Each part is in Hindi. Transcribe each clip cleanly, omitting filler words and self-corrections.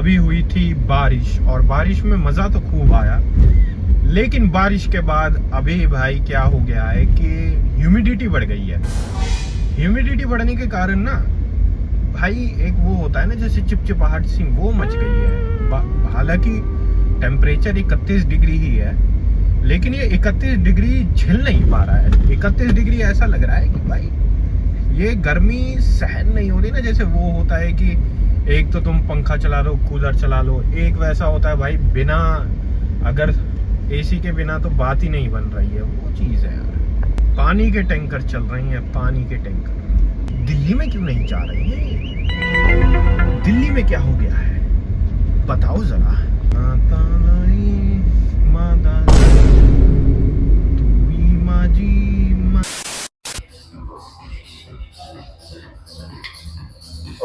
अभी हुई थी बारिश, और बारिश में मज़ा तो खूब आया, लेकिन बारिश के बाद अभी भाई क्या हो गया है कि ह्यूमिडिटी बढ़ गई है। ह्यूमिडिटी बढ़ने के कारण ना भाई एक वो होता है ना जैसे चिपचिपाहट सी, वो मच गई है। हालांकि टेम्परेचर 31 डिग्री ही है, लेकिन ये 31 डिग्री झेल नहीं पा रहा है। 31 डिग्री ऐसा लग रहा है कि भाई ये गर्मी सहन नहीं हो रही ना। जैसे वो होता है कि एक तो तुम पंखा चला लो, कूलर चला लो, एक वैसा होता है भाई बिना, अगर एसी के बिना तो बात ही नहीं बन रही है, वो चीज़ है यार। पानी के टैंकर चल रही हैं, पानी के टैंकर। दिल्ली में क्यों नहीं जा रही है? दिल्ली में क्या हो गया है बताओ जरा।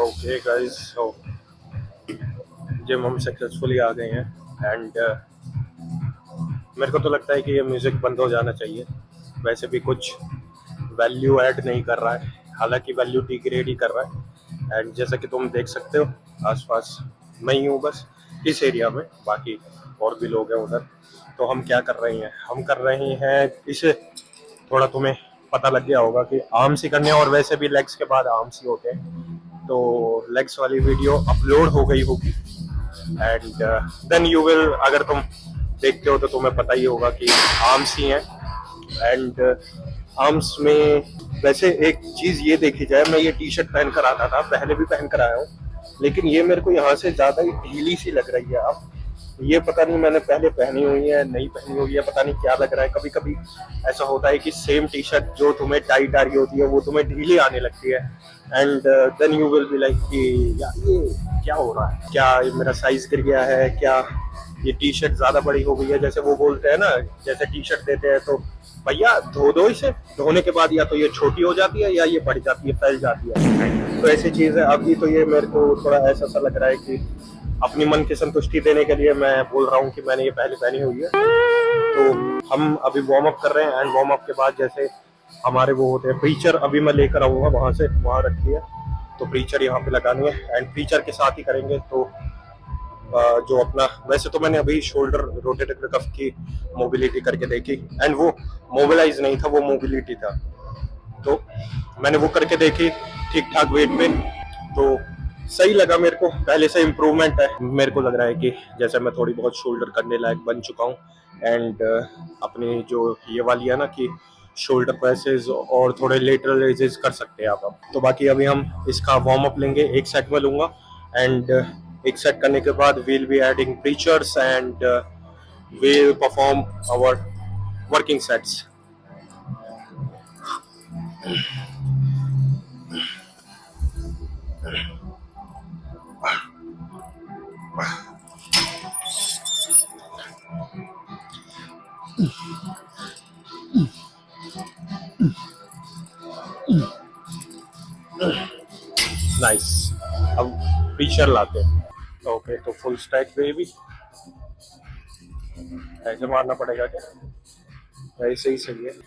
ओके गाइस, सो जिम हम सक्सेसफुली आ गए हैं एंड मेरे को तो लगता है कि ये म्यूज़िक बंद हो जाना चाहिए। वैसे भी कुछ वैल्यू ऐड नहीं कर रहा है, हालांकि वैल्यू डिग्रेड ही कर रहा है। एंड जैसा कि तुम देख सकते हो आसपास मैं ही हूँ बस इस एरिया में, बाकी और भी लोग हैं उधर। तो हम क्या कर रहे हैं, हम कर रहे हैं इसे, थोड़ा तुम्हें पता लग गया होगा कि आर्म्स ही करने, और वैसे भी लेग्स के बाद आर्म्स ही होते हैं। तो लेग्स वाली वीडियो अपलोड हो गई होगी एंड देन यू विल, अगर तुम देखते हो तो तुम्हें पता ही होगा कि आर्म्स ही हैं। एंड आर्म्स में वैसे एक चीज ये देखी जाए, मैं ये टी शर्ट पहन कर आता था, पहले भी पहन कर आया हूँ, लेकिन ये मेरे को यहाँ से ज्यादा ही ढीली सी लग रही है अब। ये पता नहीं मैंने पहले पहनी हुई है नहीं पहनी हुई है, पता नहीं क्या लग रहा है। कभी कभी ऐसा होता है कि सेम टी शर्ट जो तुम्हें टाइट आ रही होती है वो तुम्हें ढीली आने लगती है and then you will be like कि यार ये क्या हो रहा है, क्या मेरा साइज गिर गया है, क्या ये टी शर्ट ज्यादा बड़ी हो गई है। जैसे वो बोलते हैं ना, जैसे टी शर्ट देते हैं तो भैया धो दो इसे, धोने के बाद या तो ये छोटी हो जाती है या ये बढ़ जाती है, फैल जाती है। तो ऐसी चीज है। अभी तो ये मेरे को थोड़ा ऐसा सा लग रहा है कि अपनी मन की संतुष्टि देने के लिए मैं बोल रहा हूँ कि मैंने ये पहले पहनी हुई है। तो हम अभी वार्म अप कर रहे हैं एंड वार्म अप के बाद जैसे हमारे वो होते हैं प्रीचर, अभी मैं लेकर आऊंगा वहां से, वहां रखी है तो प्रीचर यहाँ पे लगानी है एंड प्रीचर के साथ ही करेंगे। तो जो अपना, वैसे तो मैंने अभी शोल्डर रोटेटर कफ की मोबिलिटी करके देखी एंड वो मोबिलाइज नहीं था, वो मोबिलिटी था। तो मैंने वो करके देखी ठीक ठाक वेट पे, तो सही लगा मेरे को, पहले से इम्प्रूवमेंट है। मेरे को लग रहा है कि जैसे मैं थोड़ी बहुत शोल्डर करने लायक बन चुका हूँ एंड अपनी जो ये वाली है ना कि शोल्डर प्रेसेस और थोड़े लेटरल रेजेस कर सकते हैं आप अब। तो बाकी अभी हम इसका वार्म अप लेंगे, एक सेट में लूंगा एंड एक सेट करने के बाद we'll be adding preachers and we'll perform our working sets. Nice, अब प्रीचर लाते हैं। ओके तो फुल स्टैक बेबी, ऐसे मारना पड़ेगा क्या? ऐसे ही सही है।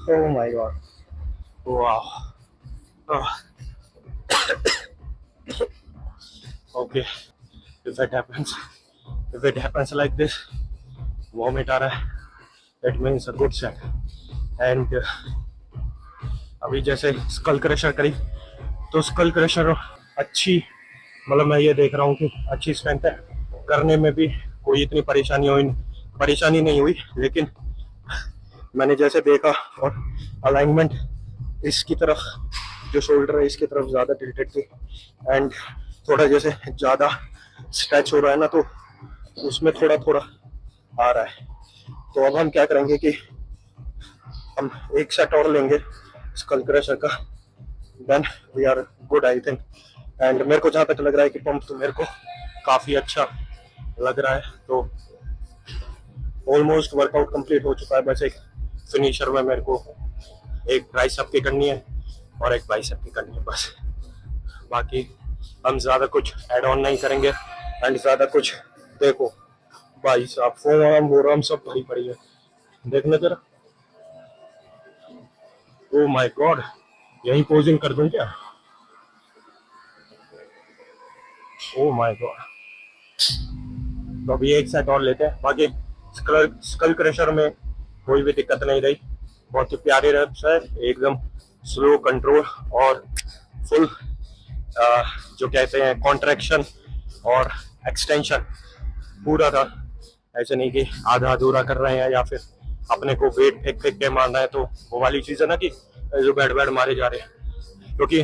Oh my God. Wow. Oh, okay. If it happens like this, vomit आ रहा है, that means a good set. And अभी जैसे स्कल क्रशर करी, तो स्कल क्रशर अच्छी, मतलब मैं ये देख रहा हूँ कि अच्छी स्ट्रेंथ है, करने में भी कोई इतनी परेशानी नहीं हुई। लेकिन मैंने जैसे देखा और अलाइनमेंट इसकी तरफ, जो शोल्डर है इसकी तरफ ज़्यादा टिल्टेड थी, एंड थोड़ा जैसे ज़्यादा स्ट्रेच हो रहा है ना, तो उसमें थोड़ा थोड़ा आ रहा है। तो अब हम क्या करेंगे कि हम एक सेट और लेंगे स्कल क्रशर का, then we are good I think. And मेरे को जहाँ तक लग रहा है कि पंप तो मेरे को काफ़ी अच्छा लग रहा है। तो ऑलमोस्ट वर्कआउट कंप्लीट हो चुका है, बस एक फिनिशर में मेरे को एक ट्राइसेप की करनी है और एक बाइसेप की करनी है बस। बाकी हम ज़्यादा कुछ ऐड ऑन नहीं करेंगे, एंड ज़्यादा कुछ, देखो भाई साहब फोम वोरम सब भरी पड़ी है, देखने जरा। ओ माय गॉड, यही पोजिंग कर दूं क्या? Oh my God. तो अभी एक सेट और लेते हैं। बाकी स्कल क्रशर में कोई भी दिक्कत नहीं रही, बहुत ही प्यारे रेप्स है, एकदम स्लो कंट्रोल और फुल जो कहते हैं कॉन्ट्रैक्शन और एक्सटेंशन पूरा था। ऐसे नहीं कि आधा अधूरा कर रहे हैं या फिर अपने को वेट फेंक फेंक के मारना है, तो वो वाली चीज़ है ना कि जो बैड मारे जा रहे हैं। क्योंकि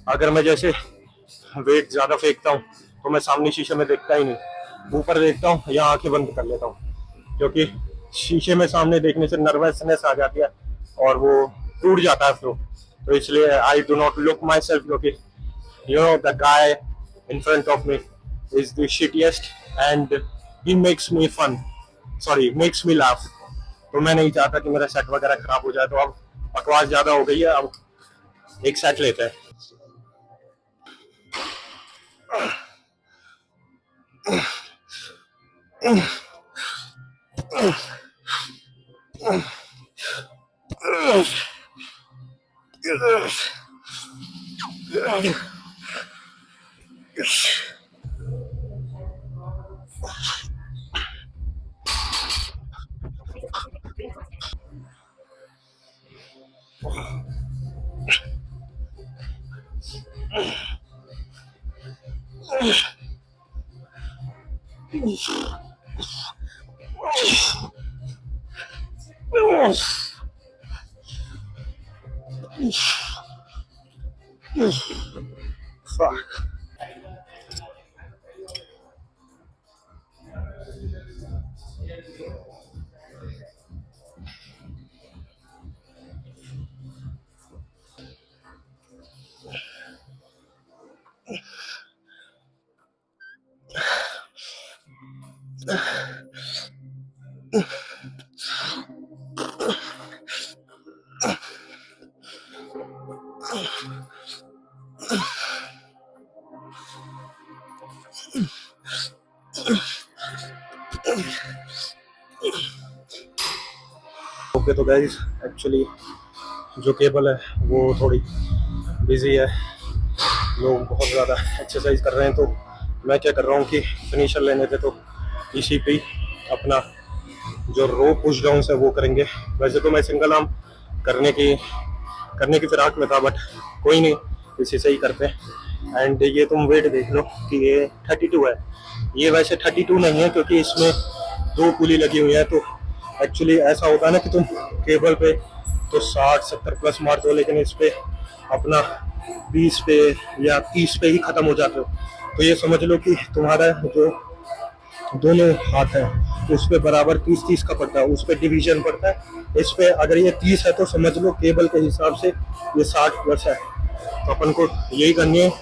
अगर मैं जैसे वेट ज़्यादा फेंकता हूँ तो मैं सामने शीशे में देखता ही नहीं, ऊपर देखता हूँ या आंखें बंद कर लेता हूँ, क्योंकि शीशे में सामने देखने से नर्वसनेस आ जाती है और वो टूट जाता है फ्लो। तो इसलिए I do not look myself, क्योंकि you know the guy in front of me is the shittiest and he makes me laugh. तो मैं नहीं चाहता कि मेरा सेट वगैरह खराब हो जाए। तो अब बकवास ज्यादा हो गई है, अब एक सेट लेते हैं। Fuck. ओके, तो गाइस एक्चुअली जो केबल है वो थोड़ी बिजी है, लोग बहुत ज़्यादा एक्सरसाइज कर रहे हैं, तो मैं क्या कर रहा हूँ कि फिनिशर लेने थे तो इसी पे अपना जो रो पुश डाउन है वो करेंगे। वैसे तो मैं सिंगल आर्म करने की फिराक में था, बट कोई नहीं, इसी से ही करते हैं। एंड ये तुम वेट देख लो कि ये 32 है। ये वैसे 32 नहीं है क्योंकि इसमें 2 पुली लगी हुई है, तो एक्चुअली ऐसा होता है ना कि तुम केबल पे तो 60-70 प्लस मारते हो, लेकिन इस पे अपना 20 पे या 30 पे ही खत्म हो जाते हो। तो ये समझ लो कि तुम्हारा जो दोनों हाथ है उस पे बराबर 30-30 का पड़ता है, उस पे डिवीजन पड़ता है। इस पे अगर ये 30 है तो समझ लो केबल के हिसाब से ये 60 प्लस है। तो अपन को यही करनी है।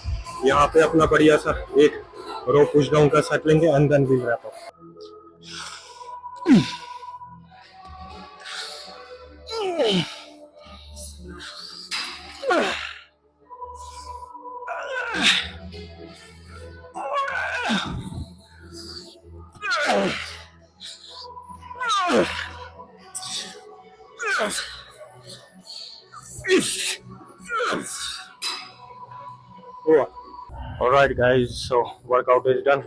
यहाँ पे अपना बढ़िया सा एक रो पुश डाउन का सेट लेंगे and then we wrap up. Alright guys, so workout is done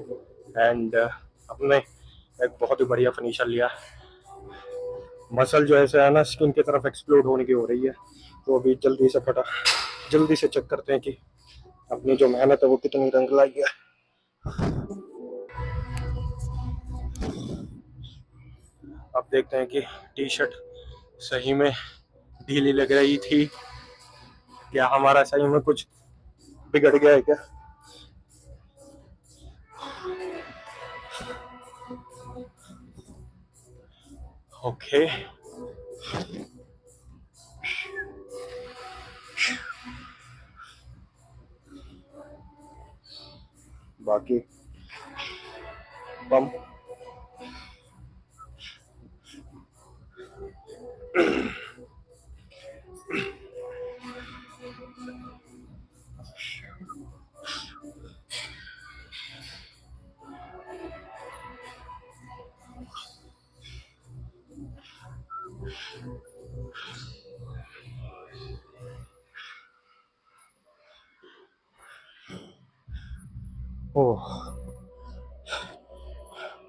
and अपने एक बहुत ही बढ़िया फिनिशर लिया। मसल जो ऐसे है ना स्किन की तरफ एक्सप्लोड होने की हो रही है, तो अभी जल्दी से चेक करते हैं कि अपनी जो मेहनत है वो कितनी रंग लाई है। अब देखते हैं कि टी शर्ट सही में ढीली लग रही थी क्या, हमारा सही में कुछ बिगड़ गया है क्या। ओके बाकी pump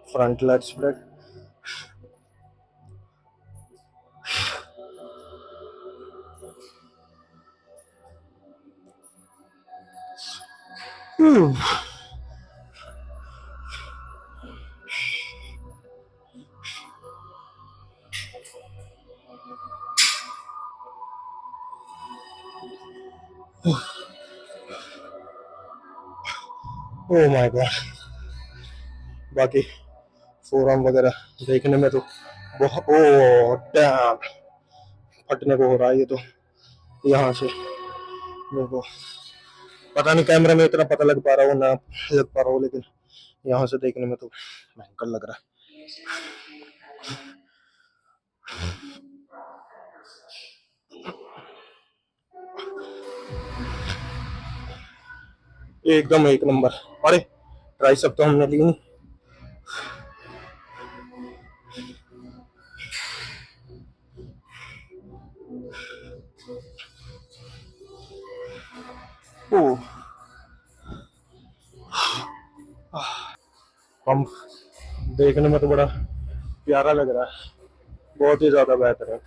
front leg spread, oh my God. बाकी फोरआर्म वगैरह देखने में तो बहुत डैम फटने को हो रहा है। ये तो यहाँ से मेरे को पता नहीं कैमरे में इतना पता लग पा रहा हो ना लग पा रहा हो, लेकिन यहाँ से देखने में तो भयंकर लग रहा है। एकदम एक नंबर। अरे ट्राइसेप तो हमने ली नहीं। पंप देखने में तो बड़ा प्यारा लग रहा है, बहुत ही ज्यादा बेहतर है।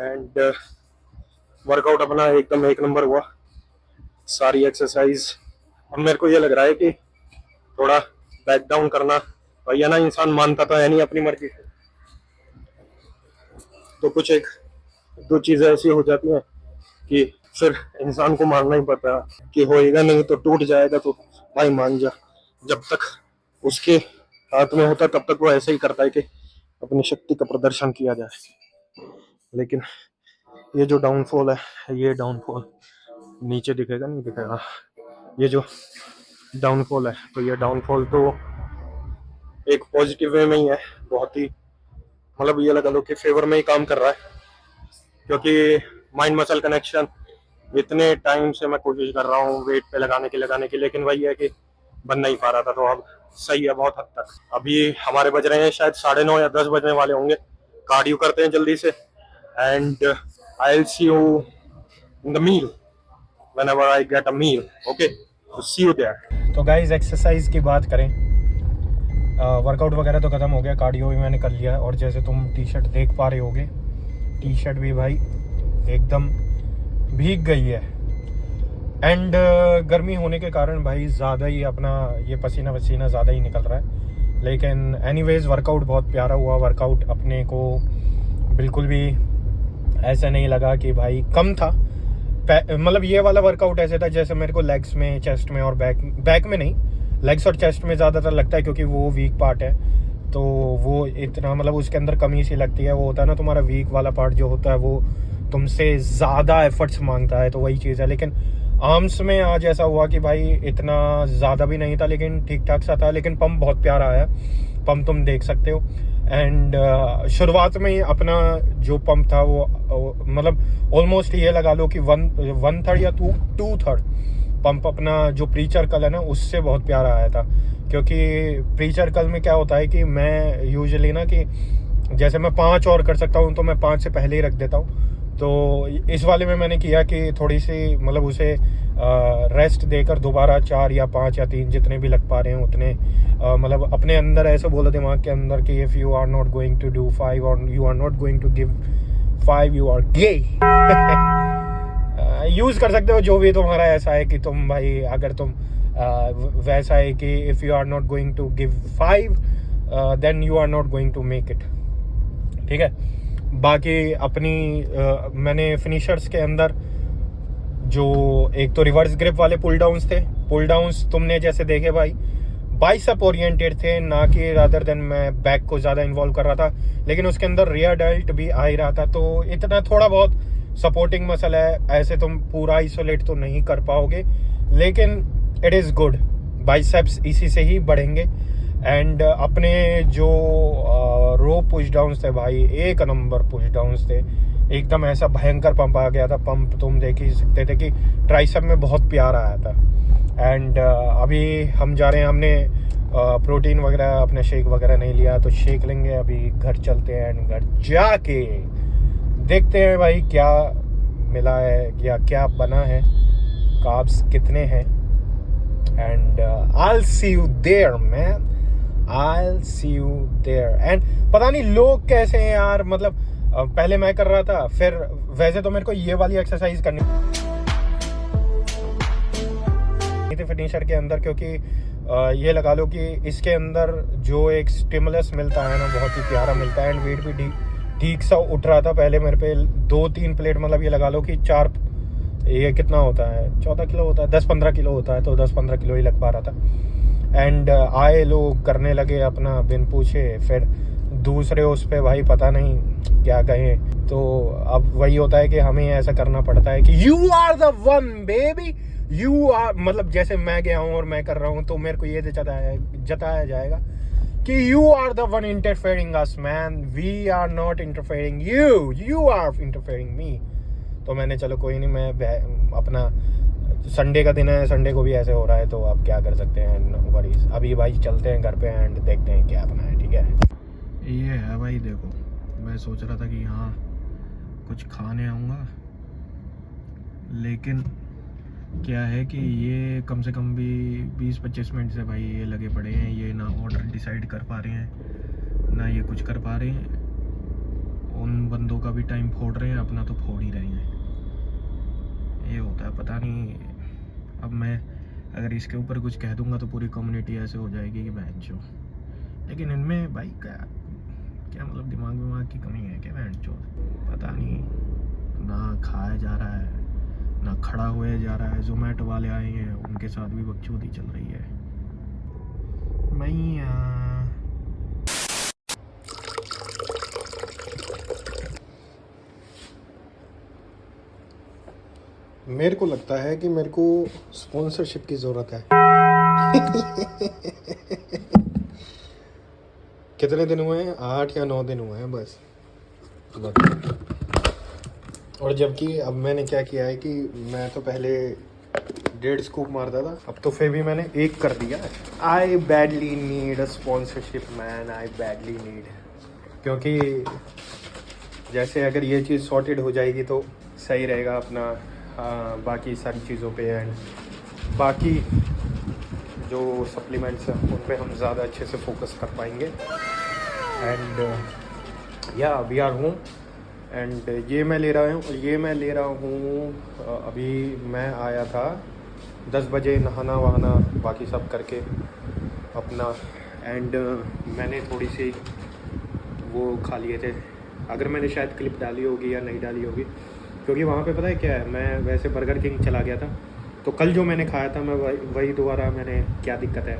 एंड वर्कआउट अपना एकदम एक नंबर हुआ, सारी एक्सरसाइज। अब मेरे को ये लग रहा है कि थोड़ा बैक डाउन करना, भैया ना इंसान मानता तो है नहीं अपनी मर्जी से, तो कुछ एक दो चीजें ऐसी हो जाती हैं कि फिर इंसान को मानना ही पड़ता है कि होएगा नहीं तो टूट जाएगा, तो भाई मान जा। जब तक उसके हाथ में होता तब तक वो ऐसे ही करता है कि अपनी शक्ति का प्रदर्शन किया जाए। लेकिन ये जो डाउनफॉल है, ये डाउनफॉल नीचे दिखेगा नहीं दिखेगा, ये जो डाउनफॉल है, तो ये डाउनफॉल तो एक पॉजिटिव वे में ही है, बहुत ही मतलब ये लगा लो कि फेवर में ही काम कर रहा है। क्योंकि माइंड मसल कनेक्शन इतने टाइम से मैं कोशिश कर रहा हूँ वेट पे लगाने की, लेकिन वही है कि बन नहीं पा रहा था। तो अब सही है बहुत हद तक। अभी हमारे बज रहे हैं शायद 9:30 या 10 बजने वाले होंगे, कार्डियो करते हैं जल्दी से, and I will see you in the meal whenever I get a meal. Okay, तो सी यू देयर। तो गाइस एक्सरसाइज की बात करें, वर्कआउट वगैरह तो ख़त्म हो गया, कार्डियो भी मैंने कर लिया, और जैसे तुम टी शर्ट देख पा रहे होगे, टी शर्ट भी भाई एकदम भीग गई है। एंड गर्मी होने के कारण भाई ज़्यादा ही अपना ये पसीना वसीना ज़्यादा ही निकल रहा है। लेकिन एनीवेज वर्कआउट बहुत प्यारा हुआ। वर्कआउट अपने को बिल्कुल भी ऐसा नहीं लगा कि भाई कम था। मतलब ये वाला वर्कआउट ऐसे था जैसे मेरे को लेग्स में, चेस्ट में और बैक में नहीं, लेग्स और चेस्ट में ज़्यादातर लगता है क्योंकि वो वीक पार्ट है, तो वो इतना मतलब उसके अंदर कमी सी लगती है। वो होता है ना तुम्हारा वीक वाला पार्ट जो होता है वो तुमसे ज़्यादा एफर्ट्स मांगता है, तो वही चीज़ है। लेकिन आर्म्स में आज ऐसा हुआ कि भाई इतना ज़्यादा भी नहीं था लेकिन ठीक ठाक सा था। लेकिन पंप बहुत प्यारा आया, पंप तुम देख सकते हो। एंड शुरुआत में ही अपना जो पंप था वो मतलब ऑलमोस्ट ये लगा लो कि 1/3 या 2/3 पंप अपना जो प्री सर्कल है ना उससे बहुत प्यारा आया था। क्योंकि प्री सर्कल में क्या होता है कि मैं यूजुअली ना कि जैसे मैं 5 और कर सकता हूँ तो मैं 5 से पहले ही रख देता हूँ। तो इस वाले में मैंने किया कि थोड़ी सी मतलब उसे रेस्ट देकर दोबारा 4 या 5 या 3 जितने भी लग पा रहे हैं उतने मतलब अपने अंदर ऐसे बोलो दिमाग के अंदर कि if you are not going to do 5 और you are not going to give 5 you are gay. Use कर सकते हो जो भी तुम्हारा ऐसा है कि तुम भाई अगर तुम वैसा है कि if you are not going to give 5 then you are not going to make it. ठीक है, बाकी अपनी मैंने फिनिशर्स के अंदर जो एक तो रिवर्स ग्रिप वाले पुल डाउन्स थे, पुल डाउन्स तुमने जैसे देखे भाई बाइसेप ओरिएंटेड थे, ना कि रादर देन मैं बैक को ज़्यादा इन्वॉल्व कर रहा था। लेकिन उसके अंदर रियर डेल्ट भी आ ही रहा था, तो इतना थोड़ा बहुत सपोर्टिंग मसल है, ऐसे तुम पूरा आइसोलेट तो नहीं कर पाओगे, लेकिन इट इज़ गुड। बाइसेप्स इसी से ही बढ़ेंगे। एंड अपने जो रो पुश डाउन्स थे भाई एक नंबर पुश डाउन्स थे, एकदम ऐसा भयंकर पंप आ गया था। पंप तुम देख ही सकते थे कि ट्राइसेप में बहुत प्यार आया था। एंड अभी हम जा रहे हैं, हमने प्रोटीन वगैरह अपने शेक वगैरह नहीं लिया तो शेक लेंगे। अभी घर चलते हैं एंड घर जाके देखते हैं भाई क्या मिला है या क्या बना है, कार्ब्स कितने हैं। And I'll see you there man, I'll see you there। And पता नहीं लोग कैसे हैं यार, मतलब पहले मैं कर रहा था, फिर वैसे तो मेरे को ये वाली एक्सरसाइज करनी थी फिनिशर के अंदर, क्योंकि ये लगा लो कि इसके अंदर जो एक स्टिमुलस मिलता है ना बहुत ही प्यारा मिलता है। एंड वेट भी ठीक सा उठ रहा था पहले मेरे पे 2-3 प्लेट, मतलब ये लगा लो कि 4, ये कितना होता है 14 किलो होता है, 10-15 किलो होता है, तो 10-15 किलो ही लग पा रहा था। एंड आए लोग करने लगे अपना बिन पूछे, फिर दूसरे उस पे भाई पता नहीं क्या कहें। तो अब वही होता है कि हमें ऐसा करना पड़ता है कि you are the one baby, you are, मतलब जैसे मैं गया हूँ और मैं कर रहा हूँ तो मेरे को ये जताया जाएगा कि you are the one interfering us man, we are not interfering you, you are interfering me. तो मैंने चलो कोई नहीं, मैं अपना संडे का दिन है, संडे को भी ऐसे हो रहा है तो अब क्या कर सकते हैं, नो वरीज। अभी भाई चलते हैं घर पे एंड देखते हैं क्या अपना है। ठीक है, ये है भाई देखो, मैं सोच रहा था कि हाँ कुछ खाने आऊँगा, लेकिन क्या है कि ये कम से कम भी 20-25 मिनट से भाई ये लगे पड़े हैं, ये ना ऑर्डर डिसाइड कर पा रहे हैं ना ये कुछ कर पा रहे हैं। उन बंदों का भी टाइम फोड़ रहे हैं, अपना तो फोड़ ही रहे हैं। ये होता है, पता नहीं। अब मैं अगर इसके ऊपर कुछ कह दूंगा तो पूरी कम्युनिटी ऐसे हो जाएगी कि बहन चो। लेकिन इनमें भाई क्या मतलब दिमाग की कमी है क्या बहन चो, पता नहीं। ना खाया जा रहा है ना खड़ा हुए जा रहा है। जोमेटो वाले आए हैं, उनके साथ भी बकचोदी चल रही है। मेरे को लगता है कि मेरे को स्पॉन्सरशिप की ज़रूरत है। कितने दिन हुए हैं? 8 या 9 दिन हुए हैं बस। और जबकि अब मैंने क्या किया है कि मैं तो पहले 1.5 स्कूप मारता था, अब तो फिर भी मैंने 1 कर दिया। आई badly need a sponsorship man, I badly need, क्योंकि जैसे अगर ये चीज़ सॉर्टेड हो जाएगी तो सही रहेगा अपना बाकी सारी चीज़ों पे, एंड बाकी जो सप्लीमेंट्स हैं उन पे हम ज़्यादा अच्छे से फोकस कर पाएंगे। एंड या वी आर होम, एंड ये मैं ले रहा हूँ अभी मैं आया था 10 बजे, नहाना वहाना बाकी सब करके अपना, एंड मैंने थोड़ी सी वो खा लिए थे। अगर मैंने शायद क्लिप डाली होगी या नहीं डाली होगी, क्योंकि वहाँ पे पता है क्या है, मैं वैसे बर्गर किंग चला गया था, तो कल जो मैंने खाया था मैं वही दोबारा मैंने, क्या दिक्कत है,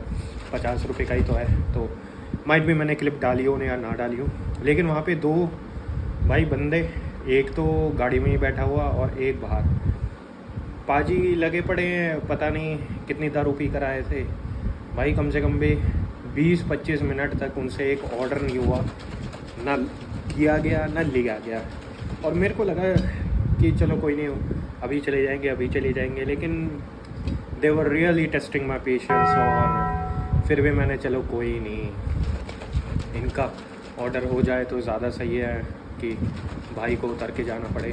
50 रुपये का ही तो है, तो माइट भी मैंने क्लिप डाली हो या ना डाली हो। लेकिन वहाँ पे 2 भाई बंदे, एक तो गाड़ी में ही बैठा हुआ और एक बाहर, पाजी लगे पड़े हैं, पता नहीं कितनी दारू पी कर आए थे भाई। कम से कम भी 20-25 मिनट तक उनसे एक ऑर्डर नहीं हुआ, ना किया गया ना लिया गया। और मेरे को लगा कि चलो कोई नहीं, अभी चले जाएंगे, लेकिन they were really testing my patience. और फिर भी मैंने, चलो कोई नहीं, इनका ऑर्डर हो जाए तो ज़्यादा सही है कि भाई को उतर के जाना पड़े।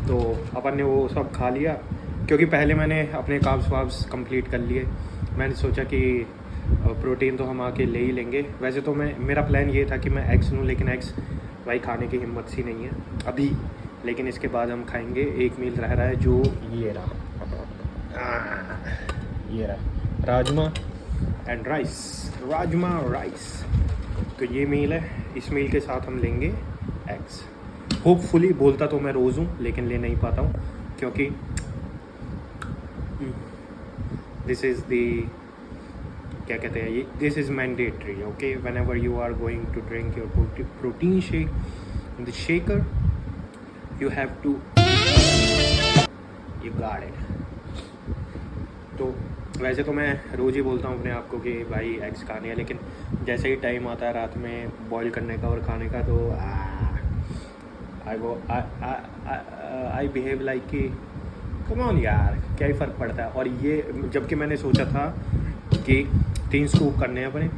तो अपन ने वो सब खा लिया, क्योंकि पहले मैंने अपने कार्ब्स कंप्लीट कर लिए। मैंने सोचा कि प्रोटीन तो हम आके ले ही लेंगे। वैसे तो मेरा प्लान ये था कि मैं एग्स लूँ, लेकिन एग्स भाई खाने की हिम्मत सी नहीं है अभी। लेकिन इसके बाद हम खाएंगे, एक मील रह रहा है जो ये रहा rajma and rice, rajma rice. तो ये मील है, इस मील के साथ हम लेंगे एग्स। होपफुली, बोलता तो मैं रोज़ हूँ लेकिन ले नहीं पाता हूँ, क्योंकि दिस इज़ दी, क्या कहते हैं ये, this is mandatory. Okay, whenever you are going to drink your protein shake in the shaker, you have to, you got it. तो वैसे तो मैं रोज़ ही बोलता हूँ अपने आप को कि भाई एग्स खाने हैं, लेकिन जैसे ही टाइम आता है रात में बॉईल करने का और खाने का, तो आई बिहेव लाइक कि कम ऑन यार, क्या ही फ़र्क पड़ता है। और ये जबकि मैंने सोचा था कि 3 स्कूप करने हैं अपने,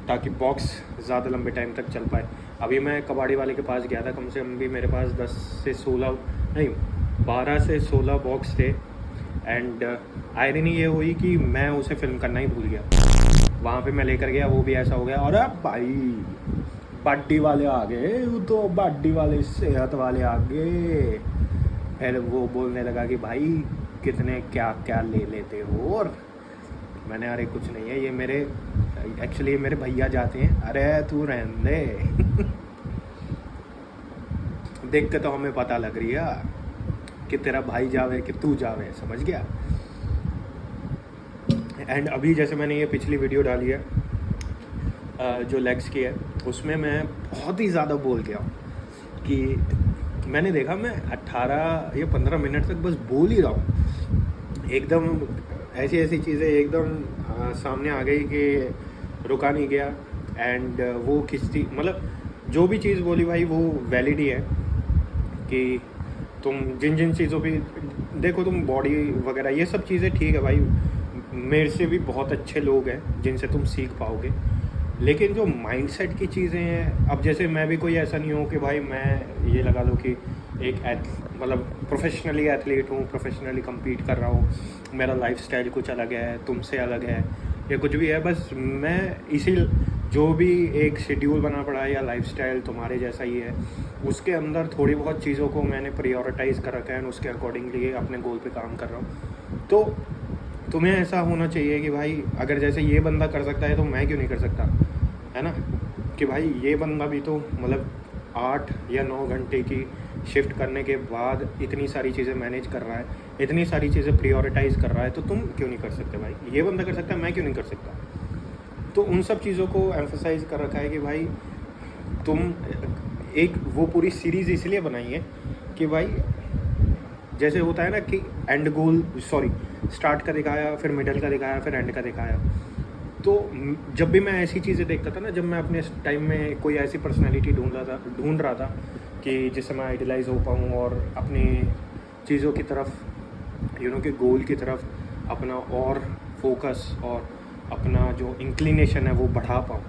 ताकि बॉक्स ज़्यादा लंबे टाइम तक चल पाए। अभी मैं कबाड़ी वाले के पास गया था, कम से कम भी मेरे पास 12 से 16 बॉक्स थे। एंड आयरनी ये हुई कि मैं उसे फिल्म करना ही भूल गया। वहाँ पे मैं लेकर गया, वो भी ऐसा हो गया, और अब भाई बाडी वाले आ गए, तो बाडी वाले, सेहत वाले आ गए। फिर वो बोलने लगा कि भाई कितने क्या क्या ले लेते हो, और मैंने, अरे कुछ नहीं है, ये मेरे एक्चुअली मेरे भैया जाते हैं। अरे तू रहने दे देख के तो हमें पता लग रही है कि तेरा भाई जावे कि तू जावे, समझ गया। एंड अभी जैसे मैंने ये पिछली वीडियो डाली है जो लेग्स की है, उसमें मैं बहुत ही ज़्यादा बोल गया कि मैंने देखा मैं 18 या 15 मिनट तक बस बोल ही रहा हूँ। एकदम ऐसी चीज़ें एकदम सामने आ गई कि रुका नहीं गया। एंड वो किसी, मतलब जो भी चीज़ बोली भाई वो वैलिड ही है कि तुम जिन चीज़ों पे देखो, तुम बॉडी वगैरह ये सब चीज़ें ठीक है भाई, मेरे से भी बहुत अच्छे लोग हैं जिनसे तुम सीख पाओगे। लेकिन जो माइंडसेट की चीज़ें हैं, अब जैसे मैं भी कोई ऐसा नहीं हूँ कि भाई मैं ये लगा लो कि एक मतलब प्रोफेशनली एथलीट हूँ, प्रोफेशनली compete कर रहा हूँ, मेरा लाइफस्टाइल कुछ अलग है, तुमसे अलग है या कुछ भी है। बस मैं इसी, जो भी एक शेड्यूल बना पड़ा है या लाइफस्टाइल तुम्हारे जैसा ही है, उसके अंदर थोड़ी बहुत चीज़ों को मैंने प्रायोरिटाइज़ कर रखा है, उसके अकॉर्डिंगली अपने गोल पे काम कर रहा हूँ। तो तुम्हें ऐसा होना चाहिए कि भाई अगर जैसे ये बंदा कर सकता है तो मैं क्यों नहीं कर सकता, है ना। कि भाई ये बंदा भी तो मतलब 8 या 9 घंटे की शिफ्ट करने के बाद इतनी सारी चीज़ें मैनेज कर रहा है, इतनी सारी चीज़ें प्रायोरिटाइज़ कर रहा है, तो तुम क्यों नहीं कर सकते भाई। ये बंदा कर सकता है, मैं क्यों नहीं कर सकता। तो उन सब चीज़ों को एम्फसाइज़ कर रखा है कि भाई तुम एक वो पूरी सीरीज़ इसलिए बनाई है कि भाई जैसे होता है ना कि एंड गोल, स्टार्ट का दिखाया, फिर मिडल का दिखाया, फिर एंड का दिखाया। तो जब भी मैं ऐसी चीज़ें देखता था ना, जब मैं अपने टाइम में कोई ऐसी पर्सनैलिटी ढूंढ रहा था कि जिससे मैं आइडलाइज हो पाऊँ और अपनी चीज़ों की तरफ, कि गोल की तरफ अपना और फोकस और अपना जो इंक्लिनेशन है वो बढ़ा पाऊँ,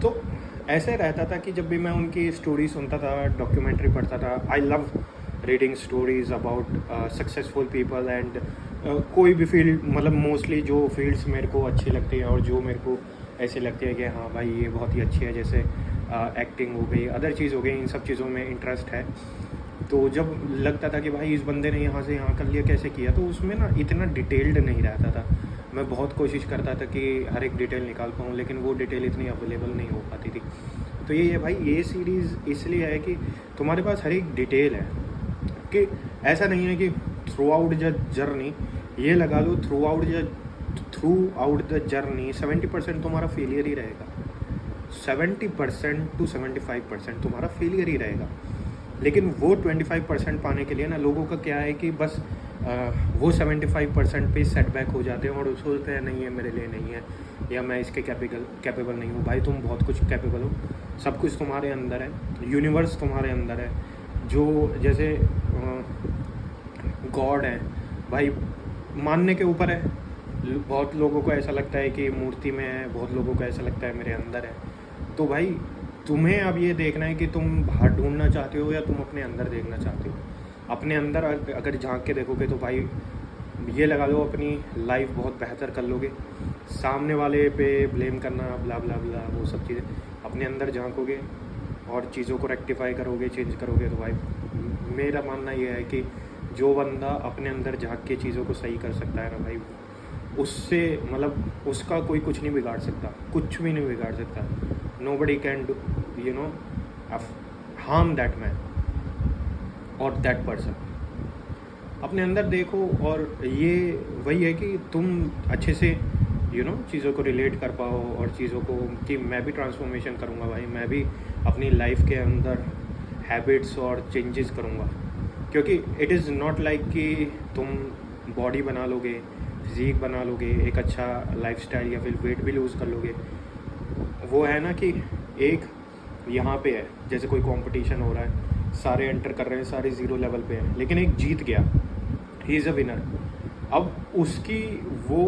तो ऐसे रहता था कि जब भी मैं उनकी स्टोरी सुनता था, डॉक्यूमेंट्री पढ़ता था, I love reading stories about successful people and कोई भी फील्ड, मतलब मोस्टली जो फील्ड्स मेरे को अच्छी लगती हैं और जो मेरे को ऐसे लगती है कि हाँ भाई ये बहुत ही अच्छी है, जैसे एक्टिंग हो गई, अदर चीज़ हो गई, इन सब चीज़ों में इंटरेस्ट है। तो जब लगता था कि भाई इस बंदे ने यहाँ से यहाँ कर लिया, कैसे किया, तो उसमें ना इतना डिटेल्ड नहीं रहता था। मैं बहुत कोशिश करता था कि हर एक डिटेल निकाल पाऊँ, लेकिन वो डिटेल इतनी अवेलेबल नहीं हो पाती थी। तो ये है भाई, ये सीरीज़ इसलिए है कि तुम्हारे पास हर एक डिटेल है, कि ऐसा नहीं है कि थ्रू आउट द जर्नी, ये लगा लो थ्रू आउट द जर्नी 70% तुम्हारा फेलियर ही रहेगा, 70% to 75% तुम्हारा फेलियर ही रहेगा। लेकिन वो 25% पाने के लिए ना लोगों का क्या है कि बस वो 75% पे सेटबैक हो जाते हैं और सोचते हैं नहीं है मेरे लिए नहीं है, या मैं इसके कैपेबल नहीं हूँ। भाई तुम बहुत कुछ कैपेबल हो, सब कुछ तुम्हारे अंदर है, यूनिवर्स तुम्हारे अंदर है। जो जैसे गॉड है भाई, मानने के ऊपर है। बहुत लोगों को ऐसा लगता है कि मूर्ति में है, बहुत लोगों को ऐसा लगता है मेरे अंदर है। तो भाई तुम्हें अब ये देखना है कि तुम बाहर ढूंढना चाहते हो या तुम अपने अंदर देखना चाहते हो। अपने अंदर अगर झांक के देखोगे तो भाई ये लगा लो अपनी लाइफ बहुत बेहतर कर लोगे। सामने वाले पे ब्लेम करना, ब्ला ब्ला ब्ला, वो सब चीज़ें, अपने अंदर झांकोगे और चीज़ों को रेक्टिफाई करोगे, चेंज करोगे, तो भाई मेरा मानना ये है कि जो बंदा अपने अंदर झांक के चीज़ों को सही कर सकता है ना भाई, उससे मतलब उसका कोई कुछ नहीं बिगाड़ सकता, कुछ भी नहीं बिगाड़ सकता। nobody can do, you know, harm that man or that person। अपने अंदर देखो, और ये वही है कि तुम अच्छे से चीज़ों को रिलेट कर पाओ और चीज़ों को कि मैं भी ट्रांसफॉर्मेशन करूँगा भाई, मैं भी अपनी लाइफ के अंदर हैबिट्स और चेंजेस करूँगा। क्योंकि इट इज़ नॉट लाइक कि तुम बॉडी बना लोगे, फिजिक बना लोगे, एक अच्छा लाइफस्टाइल या फिर वेट भी लूज़ कर लोगे। वो है ना कि एक यहाँ पे है, जैसे कोई कंपटीशन हो रहा है, सारे एंटर कर रहे हैं, सारे ज़ीरो लेवल पे हैं, लेकिन एक जीत गया, ही इज़ अ विनर। अब उसकी वो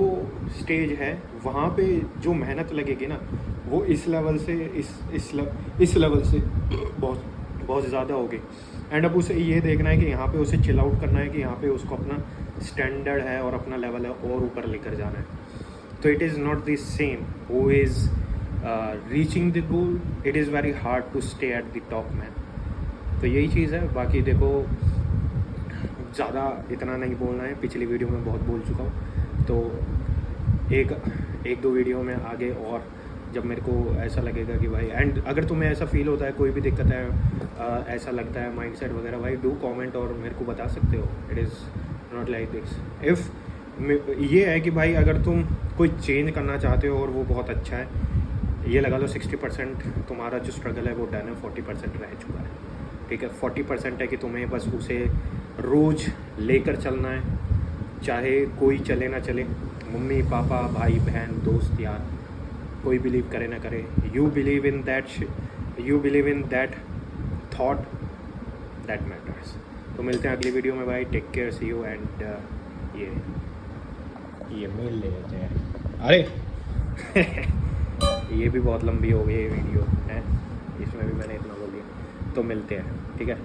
स्टेज है, वहाँ पे जो मेहनत लगेगी ना, वो इस लेवल से इस लेवल से बहुत बहुत ज़्यादा होगी। एंड अब उसे ये देखना है कि यहाँ पे उसे चिल आउट करना है, कि यहाँ पे उसको अपना स्टैंडर्ड है और अपना लेवल है और ऊपर लेकर जाना है। तो it is not the same who is reaching the goal, it is very hard to stay at the top man. तो यही चीज़ है। बाकी देखो, ज़्यादा इतना नहीं बोलना है, पिछली वीडियो में बहुत बोल चुका हूँ। तो एक दो वीडियो में आगे, और जब मेरे को ऐसा लगेगा कि भाई, एंड अगर तुम्हें ऐसा फील होता है, कोई भी दिक्कत है, ऐसा लगता है माइंडसेट वगैरह, भाई डू कमेंट और मेरे को बता सकते हो। It is not like this. If ये है कि भाई अगर तुम कोई चेंज करना चाहते हो और वो बहुत अच्छा है, ये लगा लो 60% तुम्हारा जो स्ट्रगल है वो डन है, 40% रह चुका है, ठीक है। 40% है कि तुम्हें बस उसे रोज़ लेकर चलना है, चाहे कोई चले ना चले, मम्मी पापा भाई बहन दोस्त यार, कोई बिलीव करे ना करे, you believe in that thought, that matters. तो मिलते हैं अगली वीडियो में भाई, take care, see you. And ये मेल ले लेते हैं। अरे ये भी बहुत लंबी हो गई ये वीडियो है, इसमें भी मैंने इतना बोल दिया। तो मिलते हैं, ठीक है।